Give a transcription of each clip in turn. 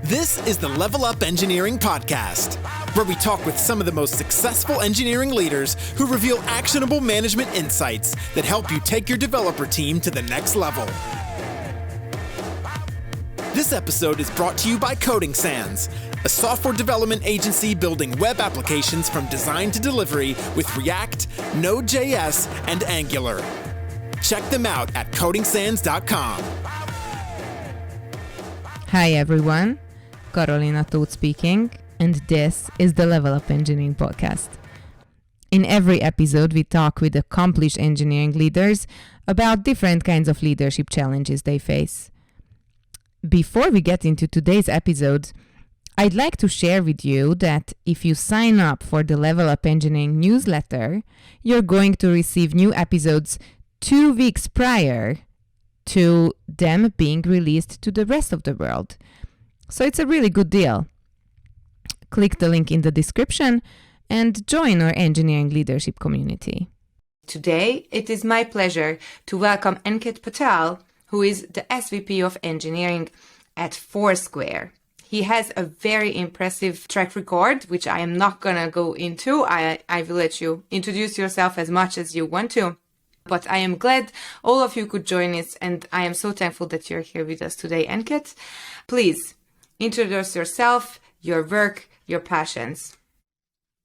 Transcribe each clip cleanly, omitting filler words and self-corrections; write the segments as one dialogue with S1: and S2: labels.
S1: This is the Level Up Engineering Podcast, where we talk with some of the most successful engineering leaders who reveal actionable management insights that help you take your developer team to the next level. This episode is brought to you by Coding Sans, a software development agency building web applications from design to delivery with React, Node.js, and Angular. Check them out at codingsans.com.
S2: Hi everyone, Carolina Toth speaking, and this is the Level Up Engineering Podcast. In every episode, we talk with accomplished engineering leaders about different kinds of leadership challenges they face. Before we get into today's episode, I'd like to share with you that if you sign up for the Level Up Engineering newsletter, you're going to receive new episodes 2 weeks prior to them being released to the rest of the world. So it's a really good deal. Click the link in the description and join our engineering leadership community. Today, it is my pleasure to welcome Ankit Patel, who is the SVP of Engineering at Foursquare. He has a very impressive track record, which I am not going to go into. I will let you introduce yourself as much as you want to. But I am glad all of you could join us, and I am so thankful that you're here with us today, Ankit. Please introduce yourself, your work, your passions.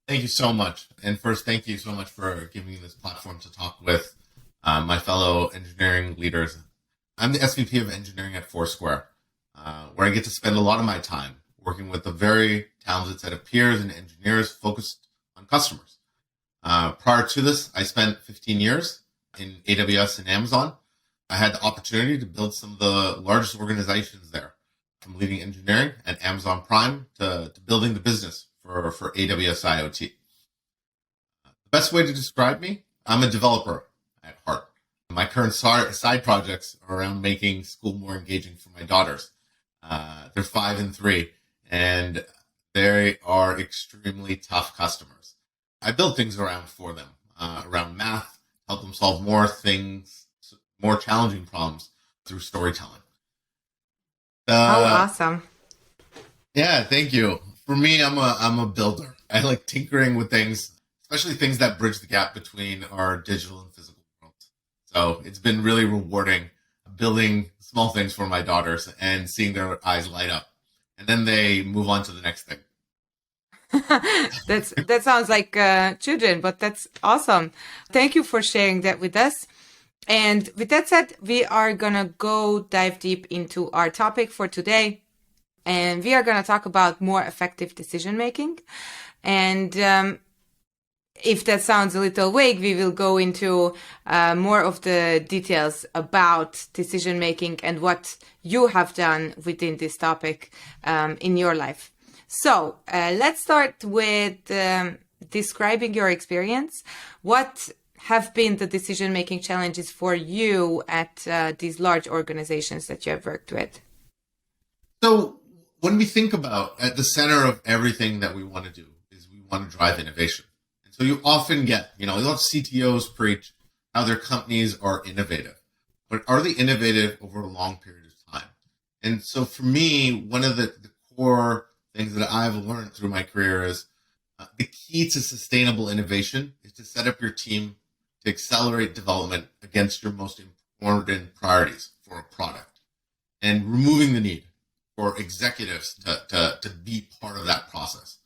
S3: Thank you so much. And first, thank you so much for giving me this platform to talk with my fellow engineering leaders. I'm the SVP of Engineering at Foursquare, where I get to spend a lot of my time working with a very talented set of peers and engineers focused on customers. Prior to this, I spent 15 years in AWS and Amazon. I had the opportunity to build some of the largest organizations there, from leading engineering at Amazon Prime to building the business for AWS IoT. The best way to describe me, I'm a developer at heart. My current side projects are around making school more engaging for my daughters. They're 5 and 3, and they are extremely tough customers. I build things around for them, around math, help them solve more challenging problems through storytelling.
S2: Awesome.
S3: Yeah, thank you. For me, I'm a builder. I like tinkering with things, especially things that bridge the gap between our digital and physical worlds. So it's been really rewarding building small things for my daughters and seeing their eyes light up. And then they move on to the next thing.
S2: That sounds like children, but that's awesome. Thank you for sharing that with us. And with that said, we are going to go dive deep into our topic for today. And we are going to talk about more effective decision making. And if that sounds a little vague, we will go into more of the details about decision making and what you have done within this topic in your life. So let's start with describing your experience. What have been the decision-making challenges for you at these large organizations that you have worked with?
S3: So when we think about at the center of everything that we want to do is we want to drive innovation. And so you often get, a lot of CTOs preach how their companies are innovative, but are they innovative over a long period of time? And so for me, one of the core things that I've learned through my career is the key to sustainable innovation is to set up your team to accelerate development against your most important priorities for a product and removing the need for executives to be part of that process.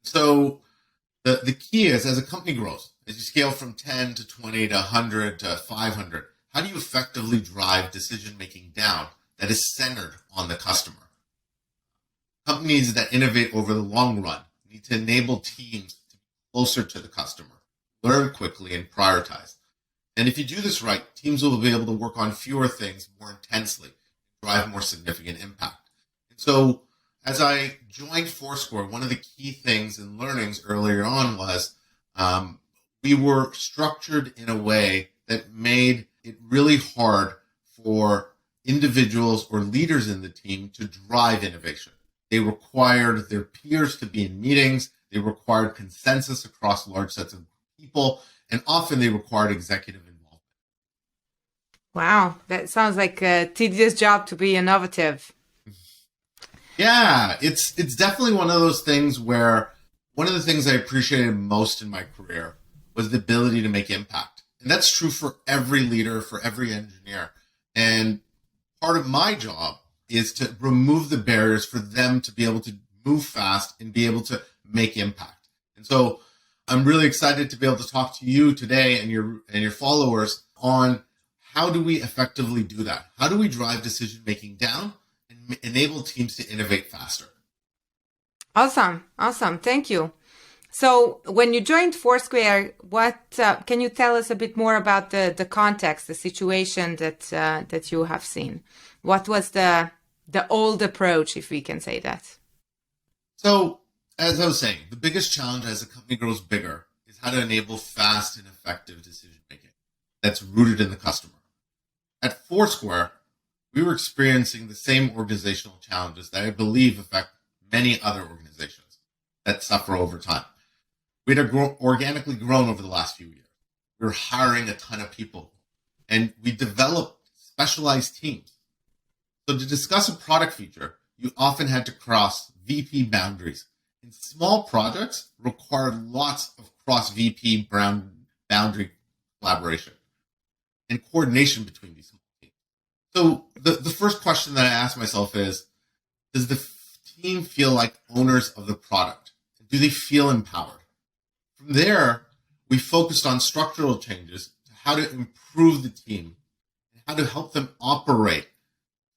S3: So the key is, as a company grows, as you scale from 10 to 20 to 100 to 500, how do you effectively drive decision-making down that is centered on the customer? Companies that innovate over the long run need to enable teams to be closer to the customer, learn quickly, and prioritize. And if you do this right, teams will be able to work on fewer things more intensely, drive more significant impact. And so as I joined Foursquare, one of the key things and learnings earlier on was we were structured in a way that made it really hard for individuals or leaders in the team to drive innovation. They required their peers to be in meetings. They required consensus across large sets of people, and often they required executive involvement.
S2: Wow, that sounds like a tedious job to be innovative.
S3: Yeah, it's definitely one of those things where one of the things I appreciated most in my career was the ability to make impact. And that's true for every leader, for every engineer. And part of my job is to remove the barriers for them to be able to move fast and be able to make impact. And so I'm really excited to be able to talk to you today and your followers on how do we effectively do that? How do we drive decision making down and enable teams to innovate faster?
S2: Awesome. Thank you. So when you joined Foursquare, what can you tell us a bit more about the context, the situation that you have seen? What was the old approach, if we can say that?
S3: So, as I was saying, the biggest challenge as a company grows bigger is how to enable fast and effective decision making that's rooted in the customer. At Foursquare, we were experiencing the same organizational challenges that I believe affect many other organizations that suffer over time. We had organically grown over the last few years. We were hiring a ton of people, and we developed specialized teams. So to discuss a product feature, you often had to cross VP boundaries. And small projects required lots of cross-VP boundary collaboration and coordination between these small teams. So the first question that I ask myself is, does the team feel like owners of the product? Do they feel empowered? From there, we focused on structural changes to how to improve the team and how to help them operate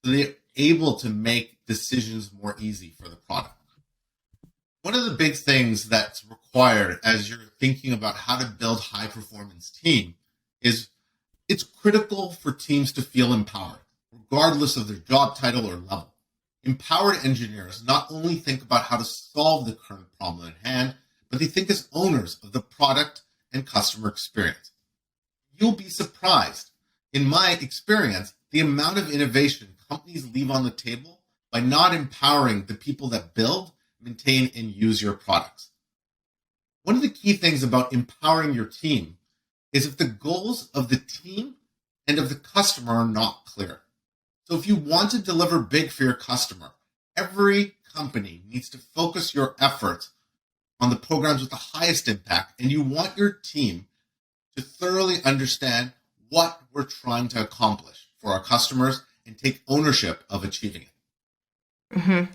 S3: so they're able to make decisions more easy for the product. One of the big things that's required as you're thinking about how to build high performance team is it's critical for teams to feel empowered, regardless of their job title or level. Empowered engineers not only think about how to solve the current problem at hand, but they think as owners of the product and customer experience. You'll be surprised, in my experience, the amount of innovation companies leave on the table by not empowering the people that build, maintain, and use your products. One of the key things about empowering your team is if the goals of the team and of the customer are not clear. So if you want to deliver big for your customer, every company needs to focus your efforts on the programs with the highest impact, and you want your team to thoroughly understand what we're trying to accomplish for our customers and take ownership of achieving it.
S2: Mm-hmm.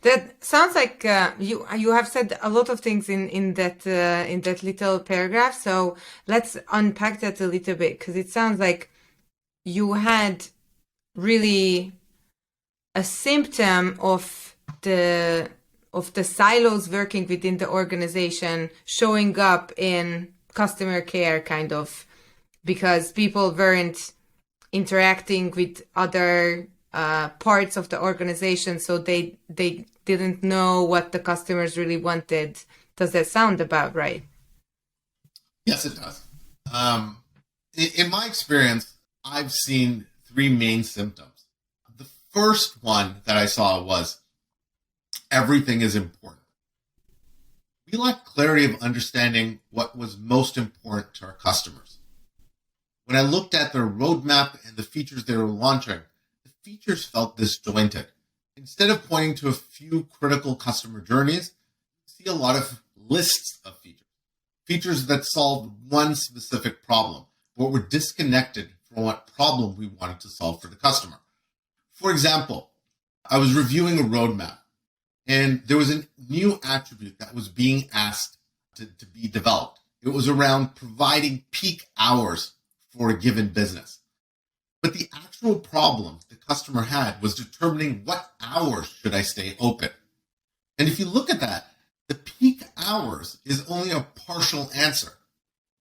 S2: That sounds like you have said a lot of things in that little paragraph. So let's unpack that a little bit, because it sounds like you had really a symptom of the silos working within the organization showing up in customer care, kind of, because people weren't interacting with other parts of the organization, so they didn't know what the customers really wanted. Does that sound about right?
S3: Yes, it does. In my experience, I've seen three main symptoms. The first one that I saw was everything is important. We lacked clarity of understanding what was most important to our customers. When I looked at their roadmap and the features they were launching, the features felt disjointed. Instead of pointing to a few critical customer journeys, you see a lot of lists of features that solved one specific problem, but were disconnected from what problem we wanted to solve for the customer. For example, I was reviewing a roadmap, and there was a new attribute that was being asked to be developed. It was around providing peak hours for a given business. But the actual problem the customer had was determining what hours should I stay open. And if you look at that, the peak hours is only a partial answer.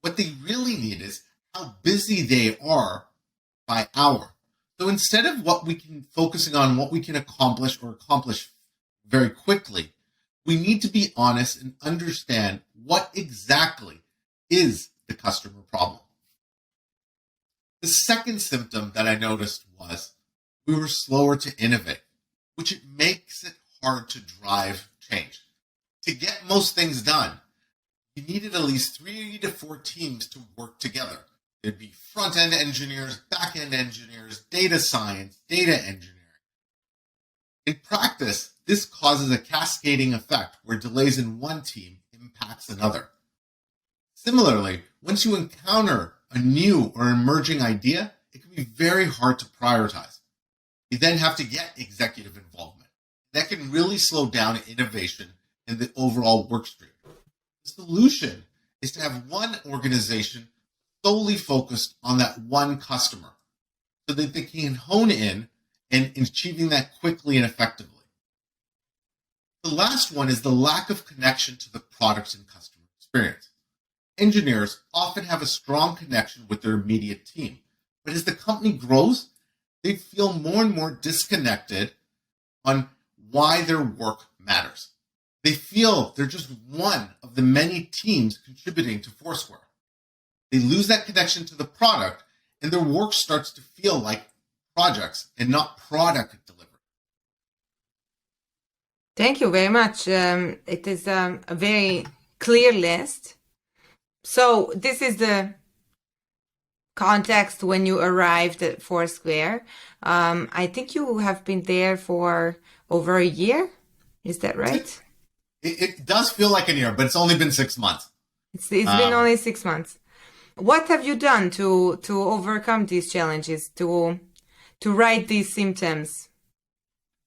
S3: What they really need is how busy they are by hour. So instead of focusing on what we can accomplish very quickly, we need to be honest and understand what exactly is the customer problem. The second symptom that I noticed was we were slower to innovate, which it makes it hard to drive change. To get most things done, you needed at least 3 to 4 teams to work together. There'd be front-end engineers, back-end engineers, data science, data engineering. In practice, this causes a cascading effect where delays in one team impacts another. Similarly, once you encounter a new or emerging idea, it can be very hard to prioritize. You then have to get executive involvement. That can really slow down innovation in the overall work stream. The solution is to have one organization solely focused on that one customer so that they can hone in and achieving that quickly and effectively. The last one is the lack of connection to the product and customer experience. Engineers often have a strong connection with their immediate team, but as the company grows, they feel more and more disconnected on why their work matters. They feel they're just one of the many teams contributing to Foursquare. They lose that connection to the product, and their work starts to feel like projects and not product delivery.
S2: Thank you very much. It is a very clear list. So this is the context when you arrived at Foursquare. I think you have been there for over a year. Is that right?
S3: It does feel like a year, but it's only been 6 months.
S2: It's been only 6 months. What have you done to overcome these challenges, to right these symptoms?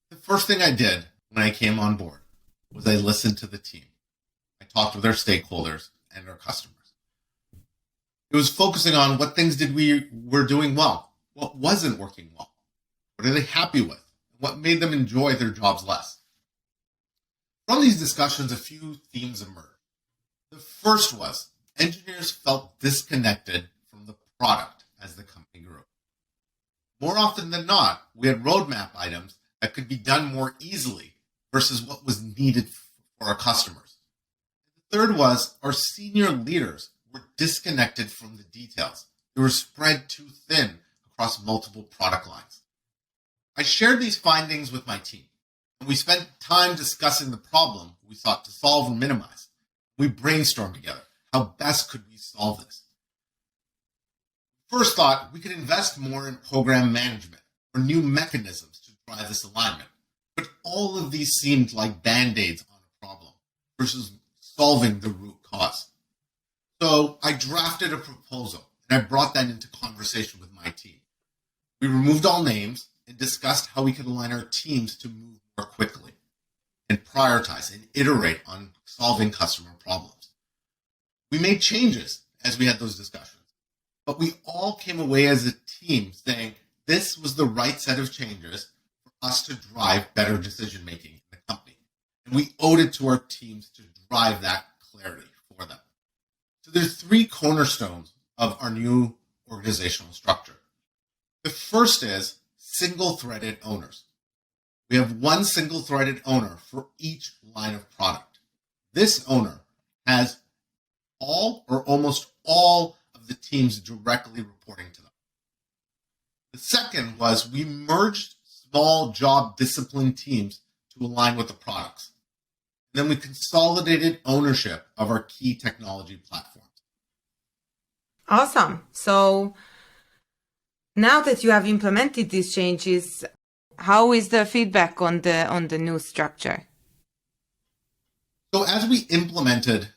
S3: The first thing I did when I came on board was I listened to the team. I talked with our stakeholders and our customers. It was focusing on what things were doing well, what wasn't working well, what are they happy with, what made them enjoy their jobs less. From these discussions, a few themes emerged. The first was engineers felt disconnected from the product as the company grew. More often than not, we had roadmap items that could be done more easily versus what was needed for our customers. The third was our senior leaders were disconnected from the details. They were spread too thin across multiple product lines. I shared these findings with my team, and we spent time discussing the problem we sought to solve or minimize. We brainstormed together. How best could we solve this? First thought, we could invest more in program management or new mechanisms to drive this alignment. But all of these seemed like band-aids on a problem versus solving the root cause. So I drafted a proposal and I brought that into conversation with my team. We removed all names and discussed how we could align our teams to move more quickly and prioritize and iterate on solving customer problems. We made changes as we had those discussions, but we all came away as a team saying this was the right set of changes for us to drive better decision-making in the company. And we owed it to our teams to drive that clarity for them. So there's 3 cornerstones of our new organizational structure. The first is single-threaded owners. We have one single-threaded owner for each line of product. This owner has all or almost all of the teams directly reporting to them. The second was we merged small job discipline teams to align with the products. And then we consolidated ownership of our key technology platforms.
S2: Awesome. So now that you have implemented these changes, how is the feedback on the new structure?
S3: So as we implemented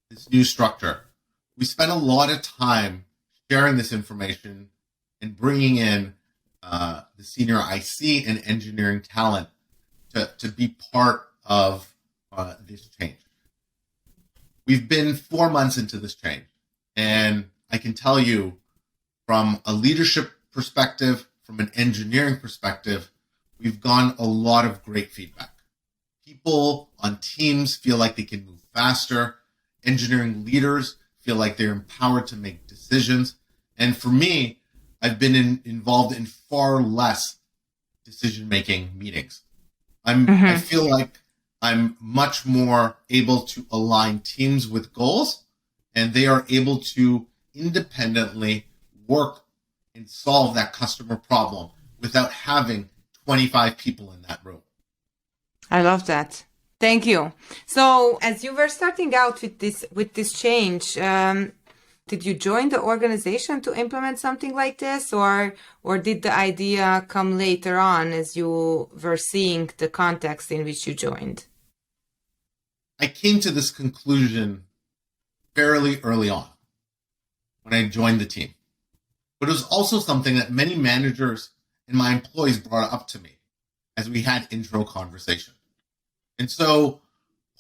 S3: this new structure, we spent a lot of time sharing this information and bringing in the senior IC and engineering talent to be part of this change. We've been 4 months into this change, and I can tell you from a leadership perspective, from an engineering perspective, we've gotten a lot of great feedback. People on teams feel like they can move faster. Engineering leaders feel like they're empowered to make decisions. And for me, I've been involved in far less decision-making meetings. I feel like I'm much more able to align teams with goals, and they are able to independently work and solve that customer problem without having 25 people in that room.
S2: I love that. Thank you. So as you were starting out with this change, did you join the organization to implement something like this, or did the idea come later on as you were seeing the context in which you joined?
S3: I came to this conclusion fairly early on when I joined the team. But it was also something that many managers and my employees brought up to me as we had intro conversation. And so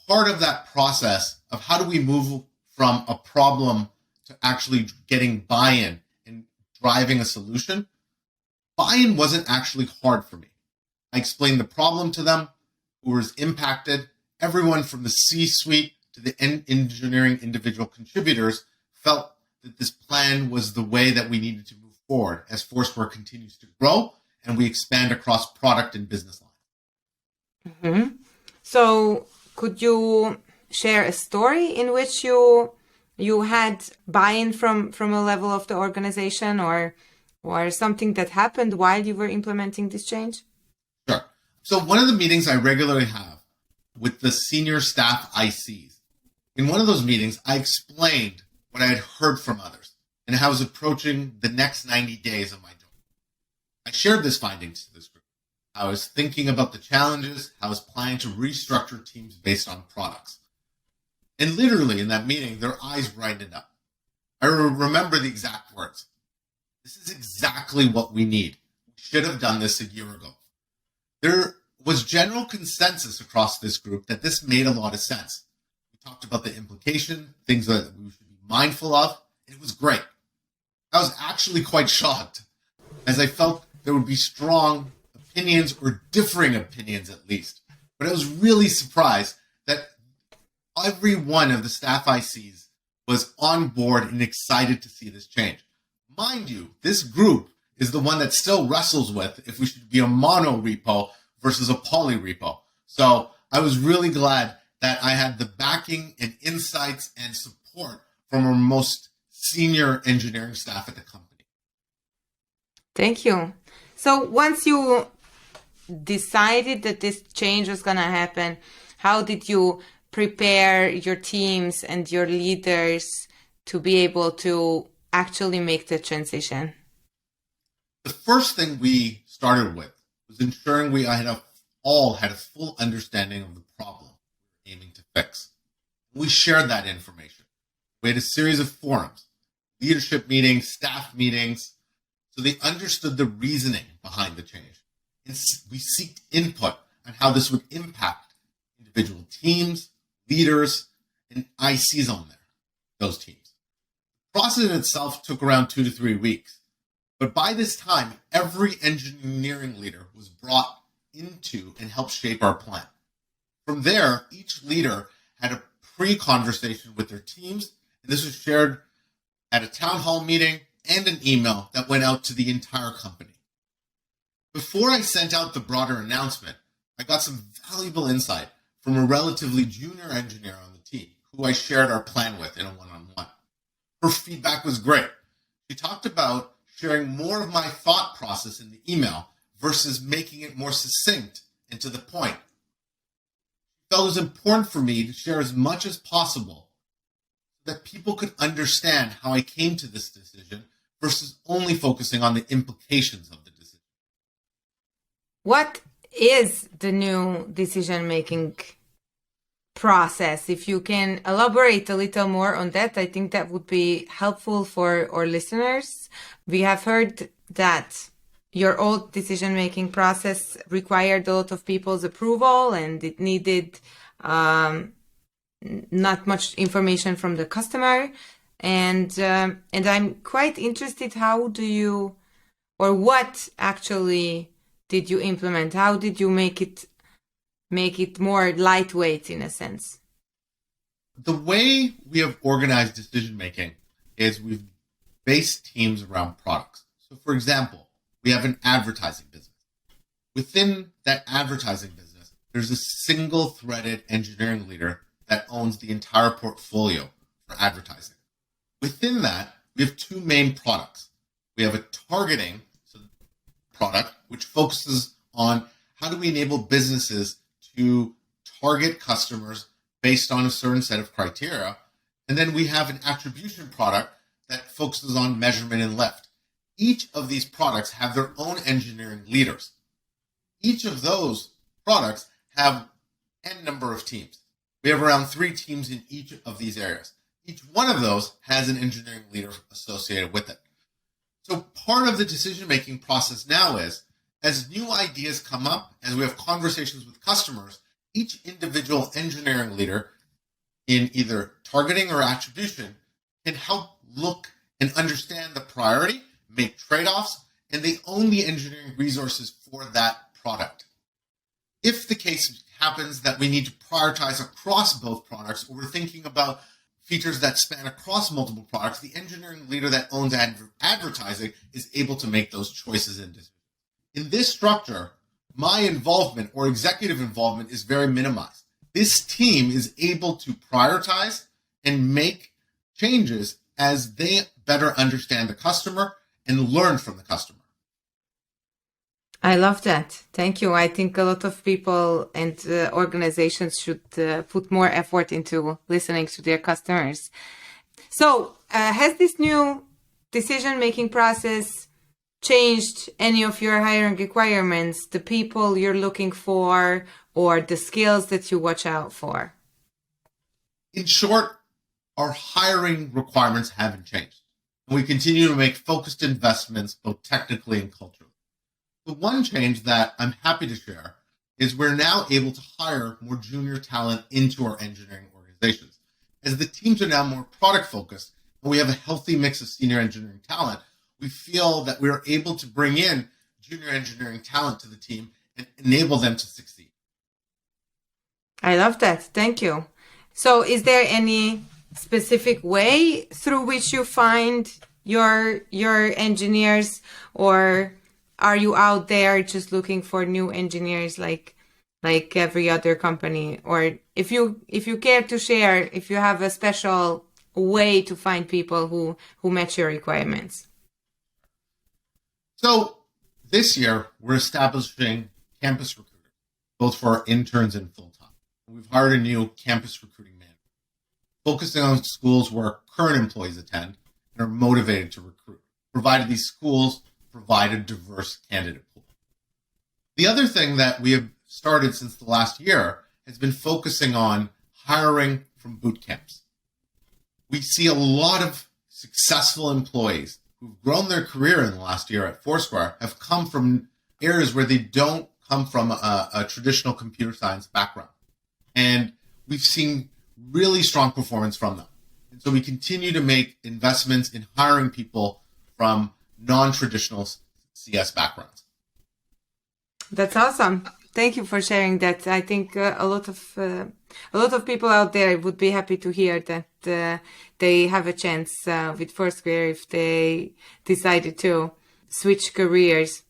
S3: part of that process of how do we move from a problem to actually getting buy-in and driving a solution, buy-in wasn't actually hard for me. I explained the problem to them, who was impacted. Everyone from the C-suite to the engineering individual contributors felt that this plan was the way that we needed to move forward as Foursquare continues to grow and we expand across product and business lines.
S2: Mm-hmm. So could you share a story in which you had buy-in from a level of the organization or something that happened while you were implementing this change?
S3: Sure. So one of the meetings I regularly have with the senior staff ICs, in one of those meetings, I explained what I had heard from others and how I was approaching the next 90 days of my job. I shared this findings to this group. I was thinking about the challenges, how I was planning to restructure teams based on products. And literally in that meeting, their eyes brightened up. I remember the exact words. This is exactly what we need. We should have done this a year ago. There was general consensus across this group that this made a lot of sense. We talked about the implication, things that we should be mindful of. It was great. I was actually quite shocked as I felt there would be strong opinions or differing opinions at least. But I was really surprised that every one of the staff ICs was on board and excited to see this change. Mind you, this group is the one that still wrestles with if we should be a mono repo versus a poly repo. So I was really glad that I had the backing and insights and support from our most senior engineering staff at the company.
S2: Thank you. So once you decided that this change was going to happen, how did you prepare your teams and your leaders to be able to actually make the transition?
S3: The first thing we started with was ensuring we all had a full understanding of the problem we were aiming to fix. We shared that information. We had a series of forums, leadership meetings, staff meetings, so they understood the reasoning behind the change. And we sought input on how this would impact individual teams, leaders, and ICs on those teams. The process in itself took around 2 to 3 weeks. But by this time, every engineering leader was brought into and helped shape our plan. From there, each leader had a pre-conversation with their teams, and this was shared at a town hall meeting and an email that went out to the entire company. Before I sent out the broader announcement, I got some valuable insight from a relatively junior engineer on the team who I shared our plan with in a one-on-one. Her feedback was great. She talked about sharing more of my thought process in the email versus making it more succinct and to the point. She felt it was important for me to share as much as possible so that people could understand how I came to this decision versus only focusing on the implications of the decision.
S2: What is the new decision-making process? If you can elaborate a little more on that, I think that would be helpful for our listeners. We have heard that your old decision-making process required a lot of people's approval and it needed not much information from the customer. And I'm quite interested, what actually did you implement? How did you make it more lightweight in a sense?
S3: The way we have organized decision making is we've based teams around products. So for example, we have an advertising business. Within that advertising business, there's a single threaded engineering leader that owns the entire portfolio for advertising. Within that, we have two main products. We have a targeting product, which focuses on how do we enable businesses to target customers based on a certain set of criteria. And then we have an attribution product that focuses on measurement and lift. Each of these products have their own engineering leaders. Each of those products have n number of teams. We have around 3 teams in each of these areas. Each one of those has an engineering leader associated with it. So part of the decision-making process now is, as new ideas come up, as we have conversations with customers, each individual engineering leader in either targeting or attribution can help look and understand the priority, make trade-offs, and they own the engineering resources for that product. If the case happens that we need to prioritize across both products, or we're thinking about features that span across multiple products, the engineering leader that owns advertising is able to make those choices and decisions. In this structure, my involvement or executive involvement is very minimized. This team is able to prioritize and make changes as they better understand the customer and learn from the customer.
S2: I love that. Thank you. I think a lot of people and organizations should put more effort into listening to their customers. So has this new decision-making process changed any of your hiring requirements, the people you're looking for, or the skills that you watch out for?
S3: In short, our hiring requirements haven't changed. And we continue to make focused investments both technically and culturally. The one change that I'm happy to share is we're now able to hire more junior talent into our engineering organizations. As the teams are now more product focused and we have a healthy mix of senior engineering talent, we feel that we are able to bring in junior engineering talent to the team and enable them to succeed.
S2: I love that. Thank you. So is there any specific way through which you find your engineers, or are you out there just looking for new engineers like every other company? Or if you care to share, if you have a special way to find people who match your requirements.
S3: So this year, we're establishing campus recruiting, both for our interns and full-time. We've hired a new campus recruiting manager, focusing on schools where current employees attend and are motivated to recruit, provided these schools provide a diverse candidate pool. The other thing that we have started since the last year has been focusing on hiring from boot camps. We see a lot of successful employees who've grown their career in the last year at Foursquare have come from areas where they don't come from a traditional computer science background. And we've seen really strong performance from them. And so we continue to make investments in hiring people from non-traditional CS backgrounds.
S2: That's awesome. Thank you for sharing that. I think a lot of people out there would be happy to hear that they have a chance with Foursquare if they decided to switch careers.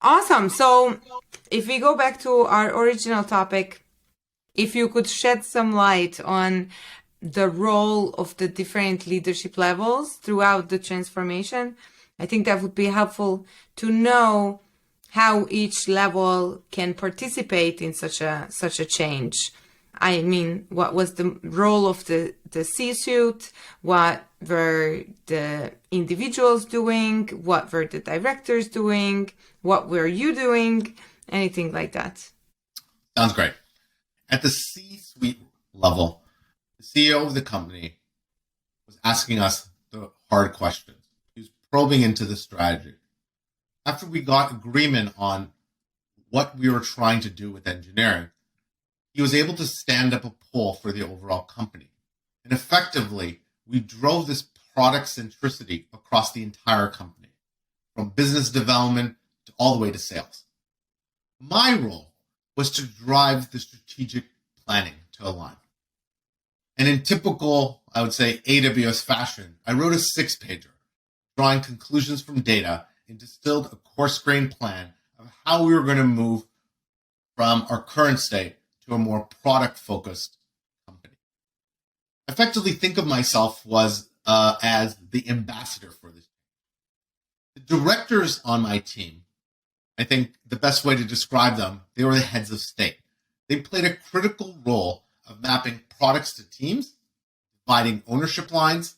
S2: Awesome. So if we go back to our original topic, if you could shed some light on the role of the different leadership levels throughout the transformation, I think that would be helpful to know how each level can participate in such a change. I mean, what was the role of the C-suite? What were the individuals doing? What were the directors doing? What were you doing? Anything like that.
S3: Sounds great. At the C-suite level, the CEO of the company was asking us the hard questions. He was probing into the strategy. After we got agreement on what we were trying to do with engineering, he was able to stand up a poll for the overall company. And effectively, we drove this product centricity across the entire company, from business development to all the way to sales. My role was to drive the strategic planning to align. And in typical, I would say, AWS fashion, I wrote a 6-pager, drawing conclusions from data and distilled a coarse-grained plan of how we were going to move from our current state to a more product-focused company. I effectively think of myself as the ambassador for this. The directors on my team, I think the best way to describe them, they were the heads of state. They played a critical role of mapping products to teams, dividing ownership lines,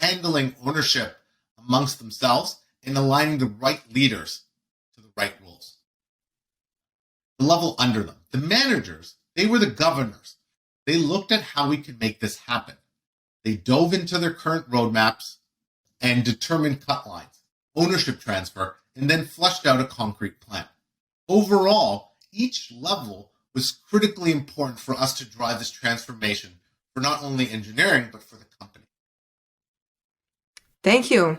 S3: handling ownership amongst themselves and aligning the right leaders to the right roles. The level under them, the managers, they were the governors. They looked at how we could make this happen. They dove into their current roadmaps and determined cut lines, ownership transfer, and then fleshed out a concrete plan. Overall, each level was critically important for us to drive this transformation for not only engineering, but for the company.
S2: Thank you.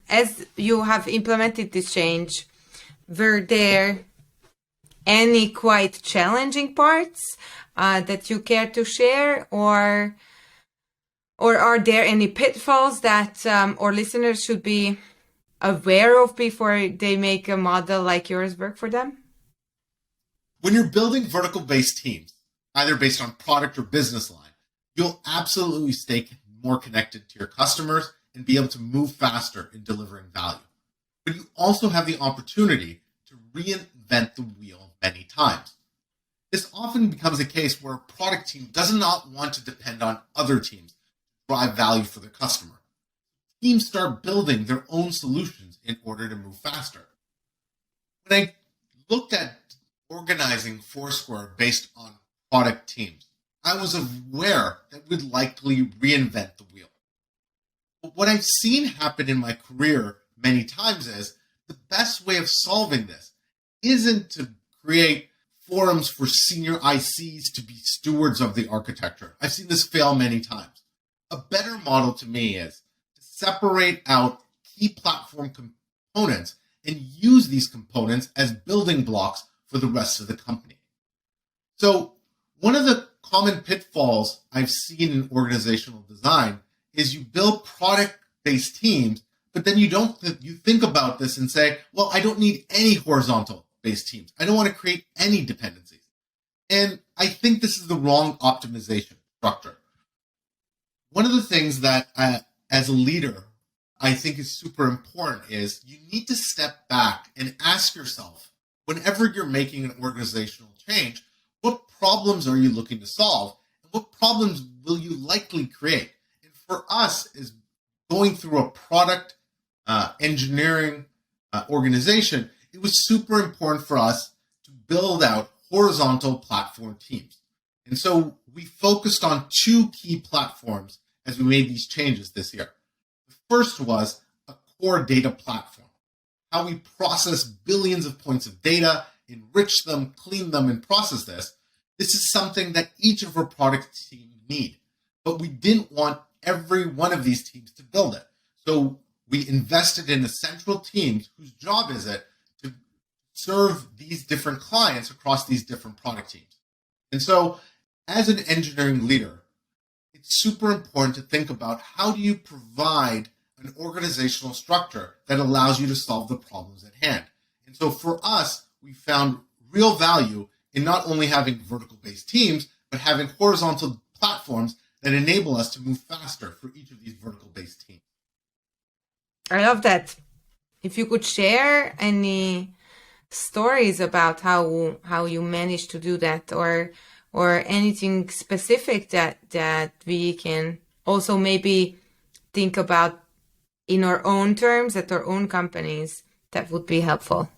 S2: As you have implemented this change, were there any quite challenging parts that you care to share, or are there any pitfalls that our listeners should be aware of before they make a model like yours work for them?
S3: When you're building vertical-based teams, either based on product or business line, you'll absolutely stay more connected to your customers and be able to move faster in delivering value. But you also have the opportunity to reinvent the wheel many times. This often becomes a case where a product team does not want to depend on other teams to drive value for their customer. Teams start building their own solutions in order to move faster. When I looked at organizing Foursquare based on product teams, I was aware that we'd likely reinvent the wheel. But what I've seen happen in my career many times is the best way of solving this isn't to create forums for senior ICs to be stewards of the architecture. I've seen this fail many times. A better model to me is to separate out key platform components and use these components as building blocks for the rest of the company. So one of the common pitfalls I've seen in organizational design is you build product-based teams, but then you think about this and say, well, I don't need any horizontal-based teams. I don't want to create any dependencies. And I think this is the wrong optimization structure. One of the things that as a leader, I think is super important is you need to step back and ask yourself, whenever you're making an organizational change, what problems are you looking to solve? And what problems will you likely create? And for us, is going through a product engineering organization, it was super important for us to build out horizontal platform teams. And so we focused on two key platforms as we made these changes this year. The first was a core data platform, how we process billions of points of data, enrich them, clean them, and process this. This is something that each of our product teams need, but we didn't want every one of these teams to build it. So we invested in a central team whose job is it to serve these different clients across these different product teams. And so as an engineering leader, it's super important to think about how do you provide an organizational structure that allows you to solve the problems at hand. And so for us, we found real value in not only having vertical-based teams, but having horizontal platforms that enable us to move faster for each of these vertical-based teams.
S2: I love that. If you could share any stories about how you managed to do that, or anything specific that we can also maybe think about in our own terms at our own companies, that would be helpful.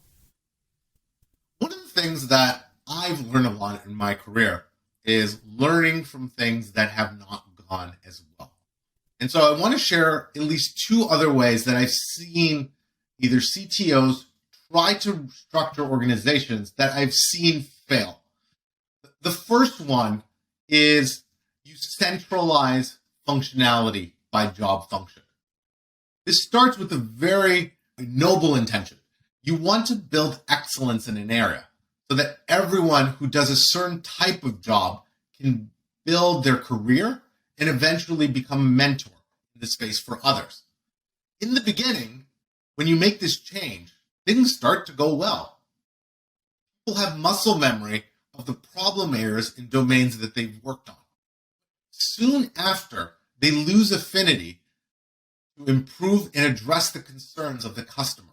S3: One of the things that I've learned a lot in my career is learning from things that have not gone as well. And so I want to share at least two other ways that I've seen either CTOs try to structure organizations that I've seen fail. The first one is you centralize functionality by job function. This starts with a very noble intention. You want to build excellence in an area so that everyone who does a certain type of job can build their career and eventually become a mentor in the space for others. In the beginning, when you make this change, things start to go well. People have muscle memory of the problem areas in domains that they've worked on. Soon after, they lose affinity to improve and address the concerns of the customer.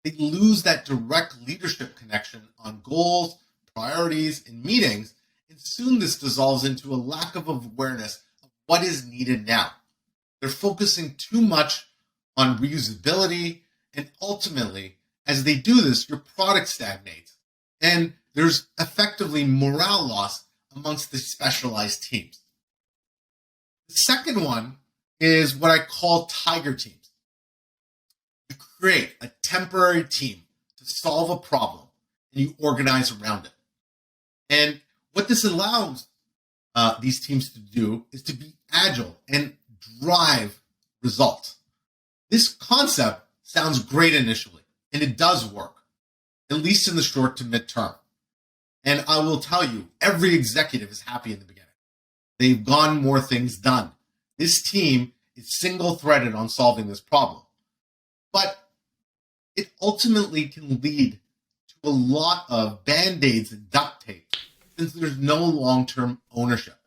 S3: They lose that direct leadership connection on goals, priorities, and meetings, and soon this dissolves into a lack of awareness of what is needed now. They're focusing too much on reusability, and ultimately, as they do this, your product stagnates, and there's effectively morale loss amongst the specialized teams. The second one is what I call tiger teams. You create a temporary team to solve a problem, and you organize around it. And what this allows these teams to do is to be agile and drive results. This concept sounds great initially, and it does work, at least in the short to midterm. And I will tell you, every executive is happy in the beginning. They've gotten more things done. This team is single-threaded on solving this problem. But it ultimately can lead to a lot of band-aids and duct tape since there's no long-term ownership.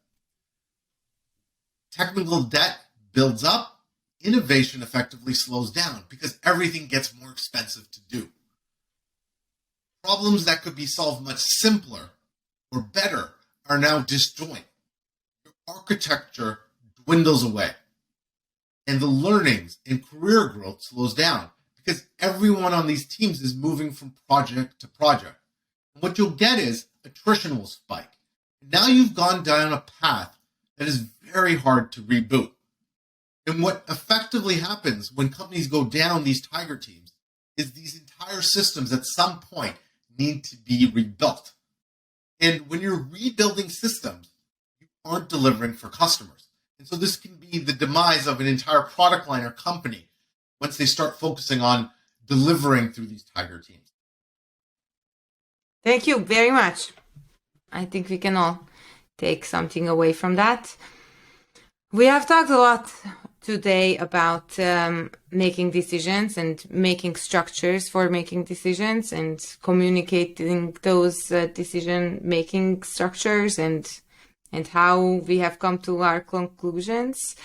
S3: Technical debt builds up, innovation effectively slows down because everything gets more expensive to do. Problems that could be solved much simpler or better are now disjoint. Your architecture dwindles away, and the learnings and career growth slows down because everyone on these teams is moving from project to project. And what you'll get is attrition will spike. Now you've gone down a path that is very hard to reboot. And what effectively happens when companies go down these tiger teams is these entire systems at some point need to be rebuilt. And when you're rebuilding systems, you aren't delivering for customers. And so this can be the demise of an entire product line or company once they start focusing on delivering through these tiger teams.
S2: Thank you very much. I think we can all take something away from that. We have talked a lot today about making decisions and making structures for making decisions and communicating those decision-making structures and how we have come to our conclusions.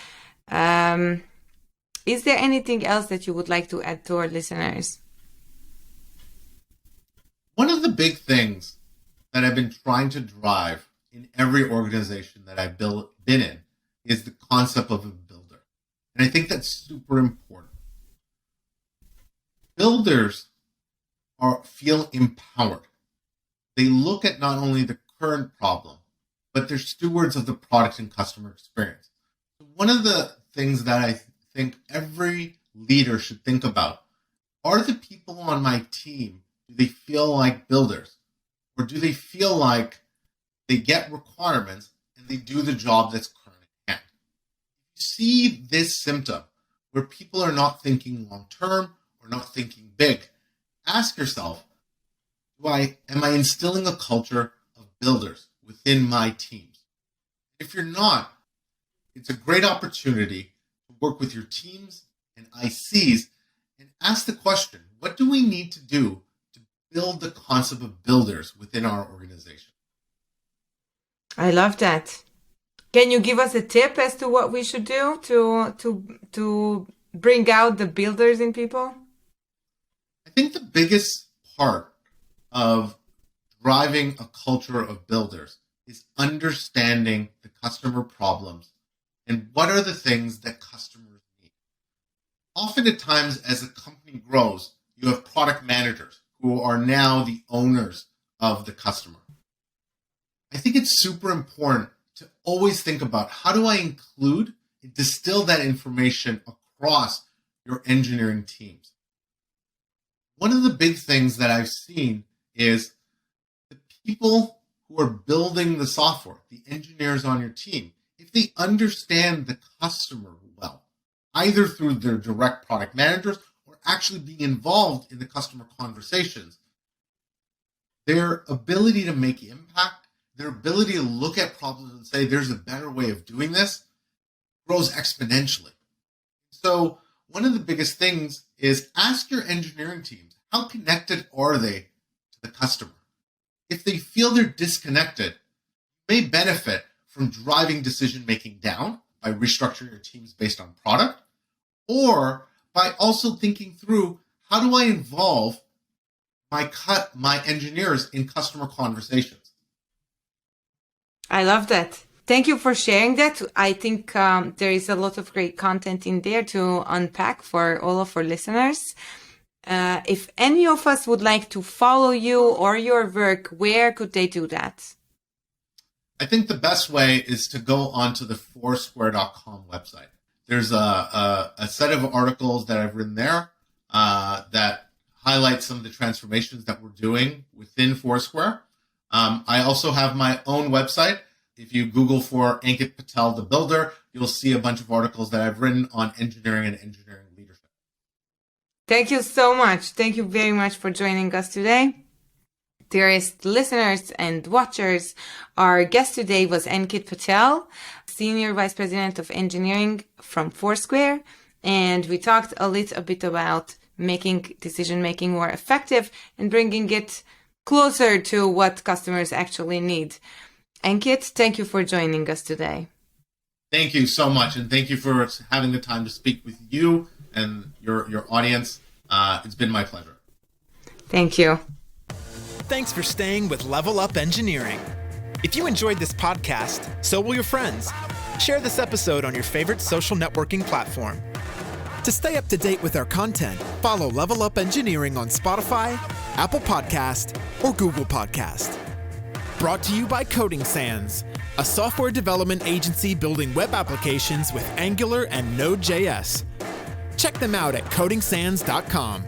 S2: Is there anything else that you would like to add to our listeners?
S3: One of the big things that I've been trying to drive in every organization that I've been in is the concept of a builder. And I think that's super important. Builders feel empowered. They look at not only the current problem, but they're stewards of the product and customer experience. One of the things that I think every leader should think about are the people on my team, do they feel like builders? Or do they feel like they get requirements and they do the job that's currently at hand? You see this symptom where people are not thinking long term or not thinking big. Ask yourself, am I instilling a culture of builders within my teams? If you're not, it's a great opportunity to work with your teams and ICs and ask the question, what do we need to do to build the concept of builders within our organization?
S2: I love that. Can you give us a tip as to what we should do to bring out the builders in people?
S3: I think the biggest part of driving a culture of builders is understanding the customer problems and what are the things that customers need. Often at times, as a company grows, you have product managers who are now the owners of the customer. I think it's super important to always think about how do I include and distill that information across your engineering teams. One of the big things that I've seen is the people who are building the software, the engineers on your team, if they understand the customer well, either through their direct product managers or actually being involved in the customer conversations, their ability to make impact, their ability to look at problems and say, there's a better way of doing this, grows exponentially. So one of the biggest things is ask your engineering teams, how connected are they to the customer? If they feel they're disconnected, you may benefit from driving decision-making down by restructuring your teams based on product, or by also thinking through, how do I involve my engineers in customer conversations?
S2: I love that. Thank you for sharing that. I think there is a lot of great content in there to unpack for all of our listeners. If any of us would like to follow you or your work, where could they do that?
S3: I think the best way is to go onto the Foursquare.com website. There's a set of articles that I've written there that highlight some of the transformations that we're doing within Foursquare. I also have my own website. If you Google for Ankit Patel, the builder, you'll see a bunch of articles that I've written on engineering and engineering leadership.
S2: Thank you so much. Thank you very much for joining us today. Dearest listeners and watchers, our guest today was Ankit Patel, Senior Vice President of Engineering from Foursquare. And we talked a little bit about making decision-making more effective and bringing it closer to what customers actually need. Ankit, thank you for joining us today.
S3: Thank you so much, and thank you for having the time to speak with you and your audience. It's been my pleasure.
S2: Thank you.
S1: Thanks for staying with Level Up Engineering. If you enjoyed this podcast, so will your friends. Share this episode on your favorite social networking platform. To stay up to date with our content, follow Level Up Engineering on Spotify, Apple Podcast, or Google Podcast. Brought to you by Coding Sans, a software development agency building web applications with Angular and Node.js. Check them out at codingsans.com.